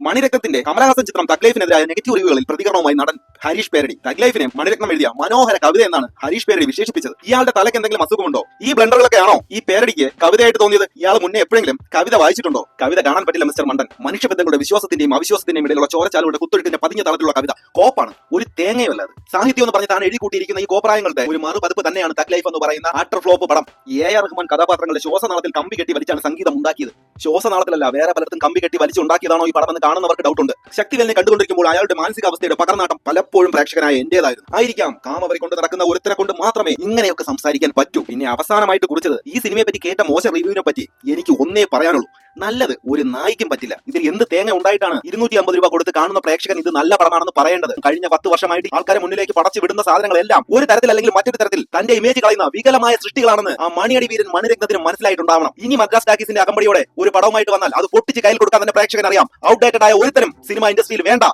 മണിരത്നത്തിന്റെ കമലഹാസൻ ചിത്രം thug ലൈഫിനെതിരായ negative റിവ്യൂകളിൽ പ്രതികരണവുമായി നടൻ ഹരീഷ് പേരടി. തഗ് ലൈഫിനെ മണിരത്നം എഴുതിയ മനോഹര കവിത എന്നാണ് ഹരീഷ് പേരടി വിശേഷിപ്പിച്ചത്. ഇയാളുടെ തലയ്ക്ക് എന്തെങ്കിലും അസുഖമുണ്ടോ? ഈ ബ്ലണ്ടറുകളൊക്കെയാണോ ഈ പേരടിക്ക് കവിതയായിട്ട് തോന്നിയത്? ഇയാൾ മുന്നേ എപ്പോഴെങ്കിലും കവിത വായിച്ചിട്ടുണ്ടോ? കവിത കാണാൻ പറ്റില്ല മിസ്റ്റർ മണ്ടൻ. മനുഷ്യബന്ധങ്ങളുടെ വിശ്വാസത്തിന്റെയും അവിശ്വാസത്തിന്റെയും ഇടയിലുള്ള ചോരച്ചാലുകളുടെ കുത്തൊഴുക്കിന്റെ പതിഞ്ഞ തലത്തിലുള്ള കവിത കോപ്പാണ്, ഒരു തേങ്ങയല്ല. സാഹിത്യം എന്ന് പറഞ്ഞ് താൻ എഴുതി കൂട്ടിയിരിക്കുന്ന ഈ കോപ്രായങ്ങളുടെ ഒരു മറുപതിപ്പ് തന്നെയാണ് തഗ് ലൈഫ് എന്ന് പറയുന്ന ആട്ടർ ഫ്ലോപ്പ് പടം. എ.ആർ. റഹ്മാൻ കഥാപാത്രങ്ങളുടെ ശ്വാസനാളത്തിൽ കമ്പി കെട്ടി വലിച്ചാണ് സംഗീതം ഉണ്ടാക്കിയത്. ശ്വാസനാളത്തിലല്ല, വേറെ പലർക്കും കമ്പി കെട്ടി വലിച്ചുണ്ടാക്കിയതാണോ ഈ പടം എന്ന് കാണുന്നവർക്ക് ഡൗട്ടുണ്ട്. ശക്തിവേലിനെ കണ്ടുകൊണ്ടിരിക്കുമ്പോൾ അയാളുടെ മാനസികാവസ്ഥയുടെ പകർന്നാട്ടം പലപ്പോഴും പ്രേക്ഷകനായ എന്റേതായിരുന്നു. ആയിരിക്കാം കാമവരെ കൊണ്ട് നടക്കുന്ന ഒരുത്തരെ കൊണ്ട് മാത്രമേ ഇങ്ങനെയൊക്കെ സംസാരിക്കാൻ പറ്റൂ. പിന്നെ അവസാനമായിട്ട് കുറിച്ചത് ഈ സിനിമയെ പറ്റി കേട്ട മോശം റിവ്യൂവിനെ പറ്റി എനിക്ക് ഒന്നേ പറയാനുള്ളൂ, നല്ലത് ഒരു നായിക്കും പറ്റില്ല. ഇതിൽ എന്ത് തേങ്ങ ഉണ്ടായിട്ടാണ് 250 രൂപ കൊടുത്ത് കാണുന്ന പ്രേക്ഷകൻ ഇത് നല്ല പടമാണെന്ന് പറയേണ്ടത്? കഴിഞ്ഞ 10 വർഷമായിട്ട് ആൾക്കാരെ മുന്നിലേക്ക് പടച്ചു വിടുന്ന സാധനങ്ങളെല്ലാം ഒരു തരത്തിൽ അല്ലെങ്കിൽ മറ്റൊരു തരത്തിൽ തന്റെ ഇമേജ് കളയുന്ന വികലമായ സൃഷ്ടികളാണെന്ന് ആ മണിയടി വീരൻ മണിരത്നത്തിന് മനസ്സിലായിട്ടുണ്ടാവണം. ഇനി മദ്രാസ് ടാക്കീസിന്റെ അകമ്പടിയോടെ ഒരു പടവുമായിട്ട് വന്നാൽ അത് പൊട്ടിച്ച് കയ്യിൽ കൊടുക്കാൻ തന്നെ പ്രേക്ഷകൻ അറിയാം. ഔട്ട്ഡേറ്റഡ് ആയ ഒരുത്തരം സിനിമ ഇൻഡസ്ട്രിയിൽ വേണ്ട.